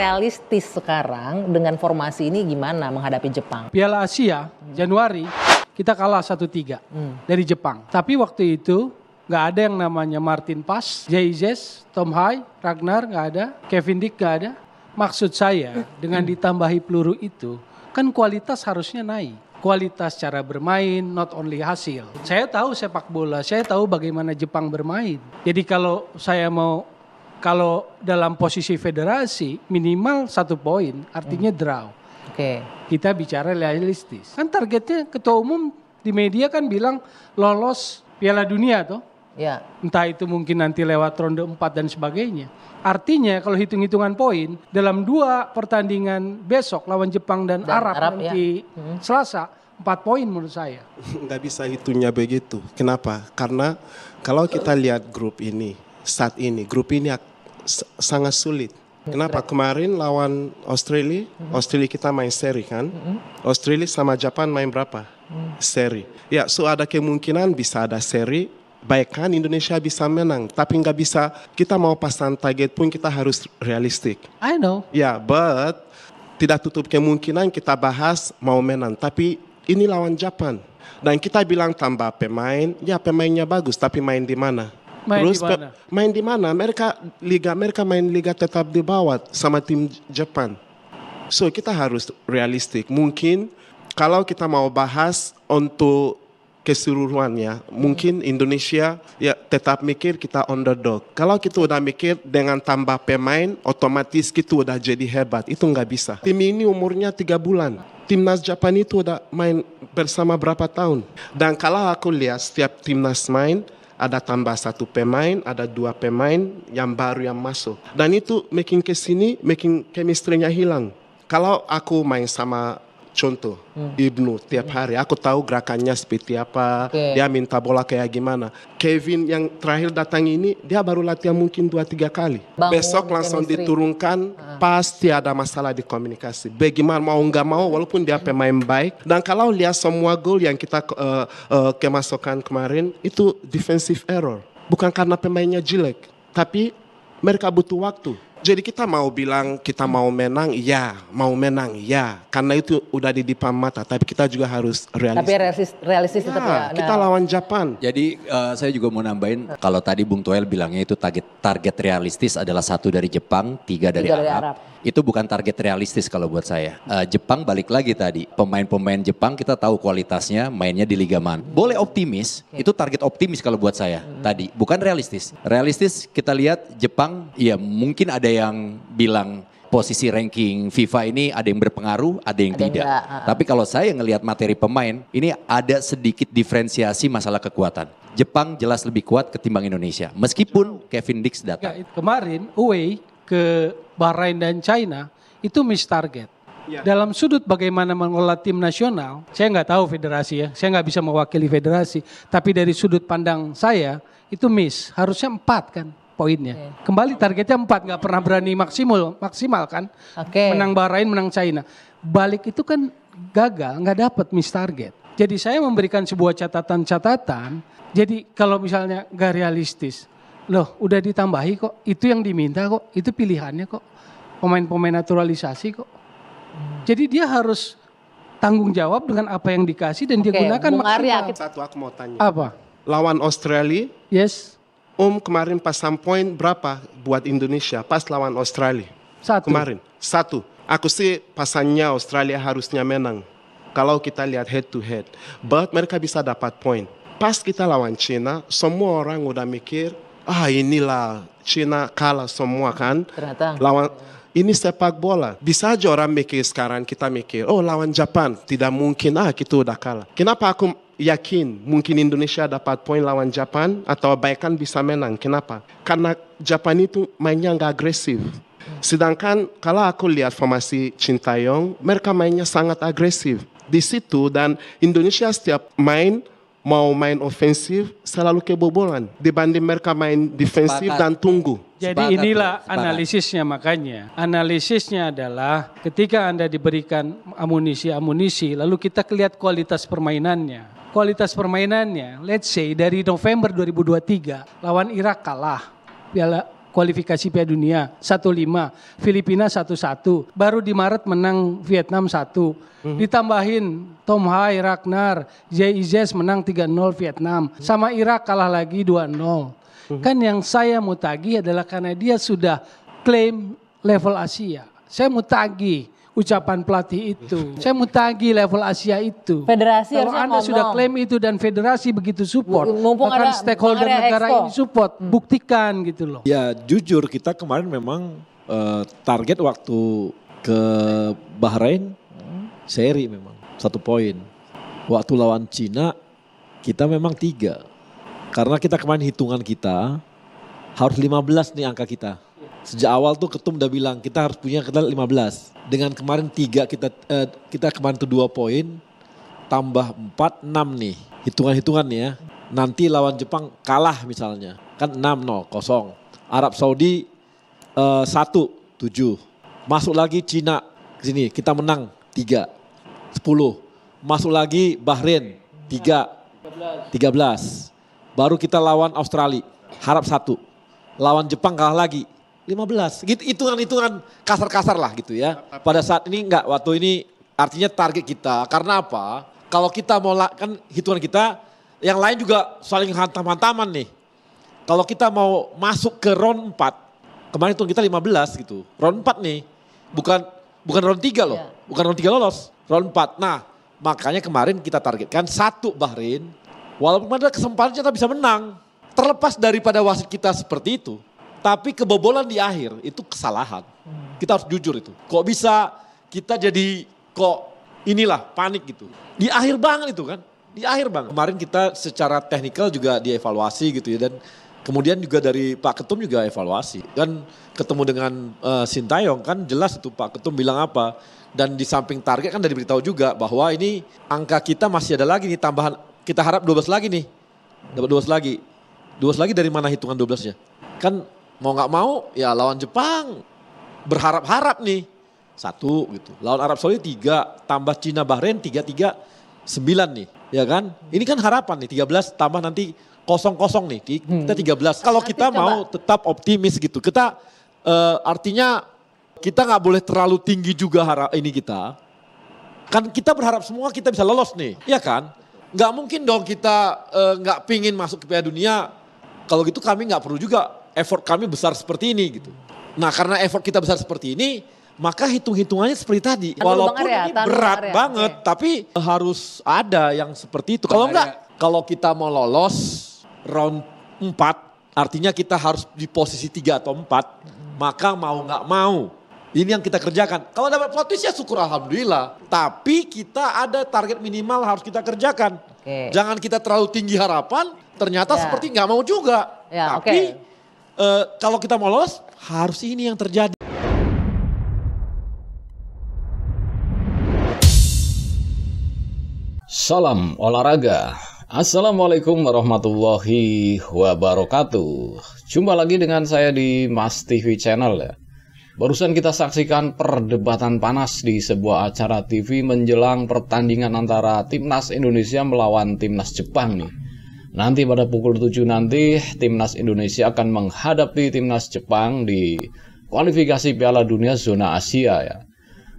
realistis sekarang dengan formasi ini gimana menghadapi Jepang? Piala Asia Januari kita kalah 1-3 dari Jepang. Tapi waktu itu nggak ada yang namanya Martin Paes, Ziyech, Tom Hai, Ragnar nggak ada, Kevin Dick nggak ada. Maksud saya dengan ditambahi peluru itu kan kualitas harusnya naik. Kualitas cara bermain, not only hasil. Saya tahu sepak bola, saya tahu bagaimana Jepang bermain. Jadi kalau dalam posisi federasi minimal 1 poin, artinya draw. Oke. Kita bicara realistis. Kan targetnya ketua umum di media kan bilang lolos Piala Dunia toh. Ya. Entah itu mungkin nanti lewat ronde 4 dan sebagainya. Artinya kalau hitung-hitungan poin dalam 2 pertandingan besok lawan Jepang dan Arab nanti Selasa 4 poin menurut saya. Nggak bisa hitungnya begitu. Kenapa? Karena kalau kita lihat grup ini saat ini, grup ini sangat sulit. Kenapa? Kemarin lawan Australia, Australia kita main seri kan. Australia sama Jepang main berapa? Seri. Ya, so ada kemungkinan bisa ada seri. Baik kan Indonesia bisa menang, tapi nggak bisa, kita mau pasang target pun kita harus realistik. I know. Ya, but tidak tutup kemungkinan kita bahas mau menang, tapi ini lawan Jepang. Dan kita bilang tambah pemain, ya pemainnya bagus, tapi main di mana? Main di mana? Mereka main liga tetap di bawah sama tim Jepang. So kita harus realistik. Mungkin kalau kita mau bahas untuk keseluruhannya, mungkin Indonesia ya tetap mikir kita underdog. Kalau kita udah mikir dengan tambah pemain, otomatis kita udah jadi hebat. Itu nggak bisa. Tim ini umurnya 3 bulan. Timnas Jepang itu udah main bersama berapa tahun. Dan kalau aku lihat setiap timnas main, ada tambah 1 pemain, ada 2 pemain yang baru yang masuk. Dan itu making chemistry-nya hilang. Kalau aku main sama contoh, Ibnu tiap hari, aku tahu gerakannya seperti apa, dia minta bola kayak gimana. Kevin yang terakhir datang ini, dia baru latihan mungkin 2-3 kali. Besok langsung diturunkan, pasti ada masalah di komunikasi. Bagaimana mau nggak mau, walaupun dia pemain baik. Dan kalau lihat semua gol yang kita kemasukan kemarin, itu defensive error. Bukan karena pemainnya jelek, tapi mereka butuh waktu. Jadi kita mau bilang kita mau menang, ya. Karena itu udah di depan mata, tapi kita juga harus realistis. Tapi realistis tetap ya. Kita lawan Jepang. Jadi saya juga mau nambahin, kalau tadi Bung Toel bilangnya itu target realistis adalah 1 dari Jepang, 3 dari Arab. Itu bukan target realistis kalau buat saya. Jepang balik lagi tadi, pemain-pemain Jepang kita tahu kualitasnya, mainnya di Liga Man. Boleh optimis, itu target optimis kalau buat saya tadi, bukan realistis. Realistis kita lihat Jepang, ya mungkin ada yang bilang posisi ranking FIFA ini ada yang berpengaruh, ada yang tidak. Tapi kalau saya ngelihat materi pemain, ini ada sedikit diferensiasi masalah kekuatan. Jepang jelas lebih kuat ketimbang Indonesia, meskipun Kevin Dix datang. Kemarin away ke Bahrain dan China itu miss target. Dalam sudut bagaimana mengelola tim nasional, saya nggak tahu federasi ya, saya nggak bisa mewakili federasi. Tapi dari sudut pandang saya itu miss, harusnya 4 kan poinnya. Kembali targetnya 4, nggak pernah berani maksimal kan. Menang Bahrain, menang China. Balik itu kan gagal, nggak dapat miss target. Jadi saya memberikan sebuah catatan. Jadi kalau misalnya nggak realistis, loh udah ditambahi kok, itu yang diminta kok, itu pilihannya kok. Pemain-pemain naturalisasi kok. Jadi dia harus tanggung jawab dengan apa yang dikasih dan dia gunakan maksimal. Satu aku mau tanya. Apa? Lawan Australia. Yes. Kemarin pasang poin berapa buat Indonesia pas lawan Australia? 1. Kemarin 1. Aku sih pasangnya Australia harusnya menang. Kalau kita lihat head to head. But mereka bisa dapat poin. Pas kita lawan China, semua orang udah mikir, inilah China kalah semua kan. Ternyata. Ini sepak bola. Bisa aja orang mikir sekarang, kita mikir, lawan Jepang, tidak mungkin, kita udah kalah. Kenapa aku yakin mungkin Indonesia dapat poin lawan Jepang atau bahkan bisa menang? Kenapa? Karena Jepang itu mainnya nggak agresif. Sedangkan kalau aku lihat formasi Sintayong, mereka mainnya sangat agresif. Di situ dan Indonesia setiap mau main ofensif selalu kebobolan dibanding mereka main defensif dan tunggu. Jadi inilah analisisnya, makanya. Analisisnya adalah ketika Anda diberikan amunisi, lalu kita lihat kualitas permainannya. Kualitas permainannya, let's say dari November 2023 lawan Irak kalah. kualifikasi Piala Dunia 1-5, Filipina 1-1, baru di Maret menang Vietnam 1. Ditambahin Tom Hai, Ragnar, Jay Izes menang 3-0 Vietnam, sama Irak kalah lagi 2-0. Kan yang saya mau tagih adalah karena dia sudah klaim level Asia. Saya mau tagih ucapan pelatih itu. Saya mau tagih level Asia itu. Federasi Kalau harusnya Anda sudah ngomong. klaim itu dan federasi begitu support, Mumpung bahkan ada stakeholder Bang Arya negara Expo. ini support, buktikan gitu loh. Ya jujur kita kemarin memang target waktu ke Bahrain seri memang 1 poin. Waktu lawan Cina kita memang 3. Karena kita kemarin hitungan kita harus 15 nih angka kita. Sejak awal tuh Ketum udah bilang kita harus punya 15. Dengan kemarin 3 kita kemarin tuh 2 poin tambah 4 6 nih. Hitungan-hitungan nih ya. Nanti lawan Jepang kalah misalnya. Kan 6-0 kosong. Arab Saudi 1 7. Masuk lagi Cina ke sini kita menang 3 10. Masuk lagi Bahrain 3 13. Baru kita lawan Australia harap 1. Lawan Jepang kalah lagi 15. Gitu hitungan-hitungan kasar-kasar lah gitu ya. Pada saat ini enggak, waktu ini artinya target kita. Karena apa? Kalau kita mau kan hitungan kita yang lain juga saling hantam-hantaman nih. Kalau kita mau masuk ke round 4, kemarin hitung kita 15 gitu. Round 4 nih. Bukan round 3 loh. Bukan round 3 lolos. Round 4. Nah, makanya kemarin kita targetkan 1 Bahrain. Walaupun ada kesempatan kita bisa menang. Terlepas daripada wasit kita seperti itu. Tapi kebobolan di akhir itu kesalahan. Kita harus jujur itu. Kok bisa kita jadi inilah panik gitu. Di akhir banget itu kan. Di akhir banget. Kemarin kita secara teknikal juga dievaluasi gitu ya. Dan kemudian juga dari Pak Ketum juga evaluasi. Kan ketemu dengan Sintayong kan jelas itu Pak Ketum bilang apa. Dan di samping target kan udah diberitahu juga bahwa ini angka kita masih ada lagi nih tambahan. Kita harap 12 lagi nih. Dapat 12 lagi. 12 lagi dari mana hitungan 12-nya? Kan mau gak mau ya lawan Jepang berharap-harap nih. 1 gitu. Lawan Arab Saudi 3, tambah Cina Bahrain 3-3, 9 nih. Ya kan? Ini kan harapan nih 13 tambah nanti 0-0 nih. Kita 13. Kalau kita mau tetap optimis gitu. Kita artinya kita gak boleh terlalu tinggi juga ini kita. Kan kita berharap semua kita bisa lolos nih. Ya kan? Gak mungkin dong kita gak pingin masuk ke Piala Dunia. Kalau gitu kami gak perlu juga effort kami besar seperti ini gitu. Nah karena effort kita besar seperti ini, maka hitung-hitungannya seperti tadi. Walaupun ini berat banget, tapi harus ada yang seperti itu. Kalau enggak, kalau kita mau lolos round 4, artinya kita harus di posisi 3 atau 4, maka mau nggak mau. Ini yang kita kerjakan. Kalau dapat posisi ya syukur alhamdulillah. Tapi kita ada target minimal harus kita kerjakan. Jangan kita terlalu tinggi harapan, ternyata seperti nggak mau juga. Tapi kalau kita mau lolos, harus ini yang terjadi. Salam olahraga. Assalamualaikum warahmatullahi wabarakatuh. Jumpa lagi dengan saya di Mas TV Channel ya. Barusan kita saksikan perdebatan panas di sebuah acara TV menjelang pertandingan antara Timnas Indonesia melawan Timnas Jepang nih. Nanti pada pukul 7 nanti Timnas Indonesia akan menghadapi Timnas Jepang di kualifikasi Piala Dunia zona Asia ya.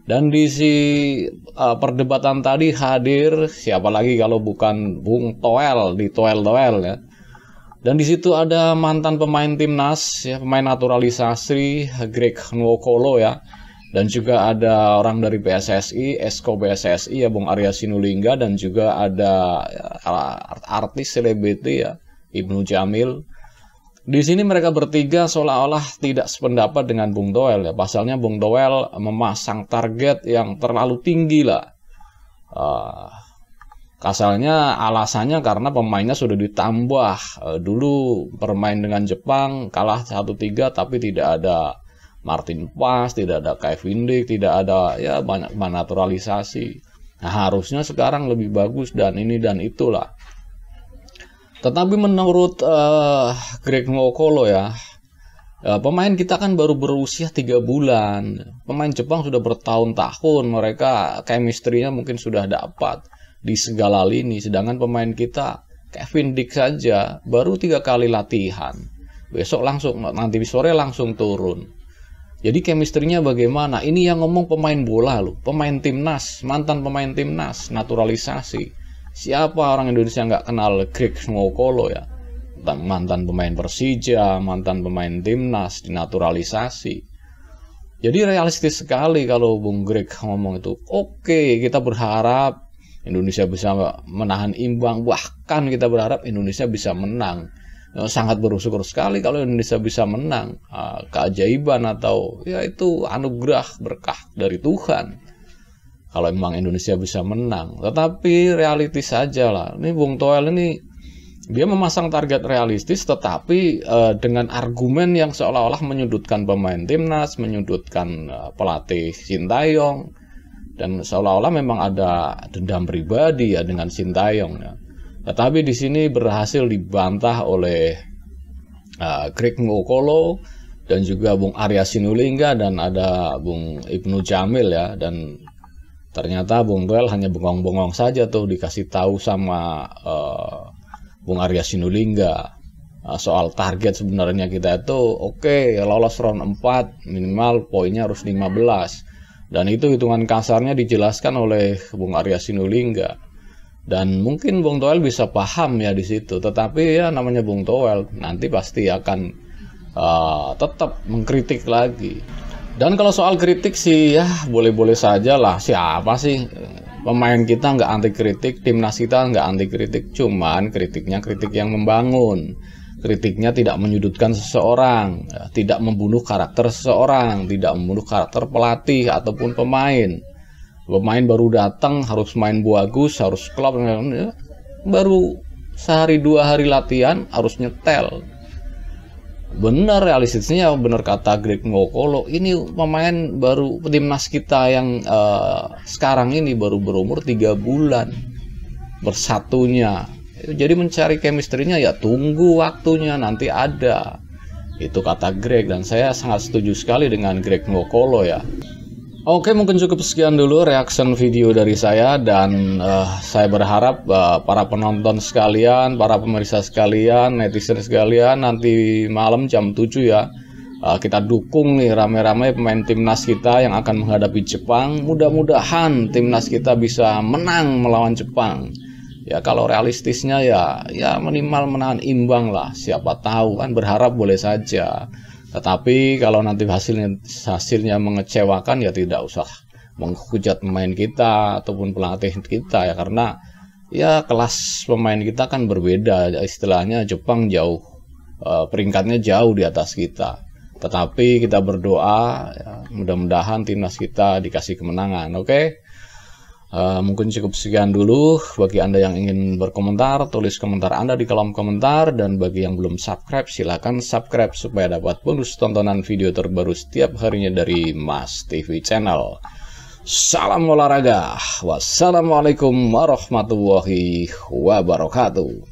Dan di perdebatan tadi hadir siapa lagi kalau bukan Bung Toel di Toel ya. Dan di situ ada mantan pemain timnas ya, pemain naturalisasi Greg Nwokolo ya. Dan juga ada orang dari PSSI, Esko PSSI ya Bung Arya Sinulinga, dan juga ada artis selebriti ya Ibnu Jamil. Di sini mereka bertiga seolah-olah tidak sependapat dengan Bung Toel ya. Pasalnya Bung Toel memasang target yang terlalu tinggi lah. Kasalnya alasannya karena pemainnya sudah ditambah. Dulu bermain dengan Jepang kalah 1-3 tapi tidak ada Martin Pas, tidak ada Kevin Dick, tidak ada ya banyak naturalisasi. Nah, harusnya sekarang lebih bagus dan ini dan itulah. Tetapi menurut Greg Nwokolo ya, pemain kita kan baru berusia 3 bulan. Pemain Jepang sudah bertahun-tahun, mereka chemistry-nya mungkin sudah dapat di segala lini. Sedangkan pemain kita, Kevin Dick saja, baru 3 kali latihan. besok langsung, nanti sore langsung turun. Jadi chemistry-nya bagaimana? Ini yang ngomong pemain bola loh, pemain timnas, mantan pemain timnas, naturalisasi. Siapa orang Indonesia nggak kenal Greg Nwokolo ya? Mantan pemain Persija, mantan pemain timnas, dinaturalisasi. Jadi realistis sekali kalau Bung Greg ngomong itu. Oke, kita berharap Indonesia bisa menahan imbang, bahkan kita berharap Indonesia bisa menang. Sangat bersyukur sekali kalau Indonesia bisa menang. Keajaiban atau ya itu anugerah berkah dari Tuhan kalau memang Indonesia bisa menang. Tetapi realistis saja lah. Ini Bung Toel ini dia memasang target realistis, tetapi dengan argumen yang seolah-olah menyudutkan pemain timnas, menyudutkan pelatih Sintayong, dan seolah-olah memang ada dendam pribadi ya dengan Sintayong ya. Tetapi di sini berhasil dibantah oleh Greg Nwokolo dan juga Bung Arya Sinulinga dan ada Bung Ibnu Jamil ya. Dan ternyata Bung Toel hanya bengong-bengong saja tuh dikasih tahu sama Bung Arya Sinulinga soal target sebenarnya kita itu oke, lolos round 4 minimal poinnya harus 15. Dan itu hitungan kasarnya dijelaskan oleh Bung Arya Sinulinga. Dan mungkin Bung Toel bisa paham ya di situ. Tetapi ya namanya Bung Toel nanti pasti akan tetap mengkritik lagi. Dan kalau soal kritik sih ya boleh-boleh saja lah. Siapa sih pemain kita nggak anti kritik, timnas kita nggak anti kritik. Cuman kritiknya kritik yang membangun. Kritiknya tidak menyudutkan seseorang, tidak membunuh karakter seseorang, tidak membunuh karakter pelatih ataupun pemain. Pemain baru datang harus main bagus, harus klop, baru sehari 2 hari latihan harus nyetel. Benar realistisnya, benar kata Greg Nwokolo, ini pemain baru timnas kita yang sekarang ini baru berumur 3 bulan bersatunya. Jadi mencari chemistry-nya ya tunggu waktunya, nanti ada. Itu kata Greg, dan saya sangat setuju sekali dengan Greg Nwokolo ya. Oke, mungkin cukup sekian dulu reaction video dari saya. Dan saya berharap para penonton sekalian, para pemirsa sekalian, netizen sekalian, nanti malam jam 7 ya, kita dukung nih rame-rame pemain timnas kita yang akan menghadapi Jepang. Mudah-mudahan timnas kita bisa menang melawan Jepang. Ya kalau realistisnya ya minimal menahan imbang lah. Siapa tahu kan, berharap boleh saja. Tetapi kalau nanti hasilnya mengecewakan ya tidak usah menghujat pemain kita ataupun pelatih kita ya, karena ya kelas pemain kita kan berbeda. Istilahnya Jepang jauh peringkatnya jauh di atas kita. Tetapi kita berdoa ya, mudah-mudahan timnas kita dikasih kemenangan. Oke? Mungkin cukup sekian dulu. Bagi Anda yang ingin berkomentar, tulis komentar Anda di kolom komentar. Dan bagi yang belum subscribe, silakan subscribe supaya dapat bonus tontonan video terbaru setiap harinya dari Mas TV Channel. Salam olahraga. Wassalamualaikum warahmatullahi wabarakatuh.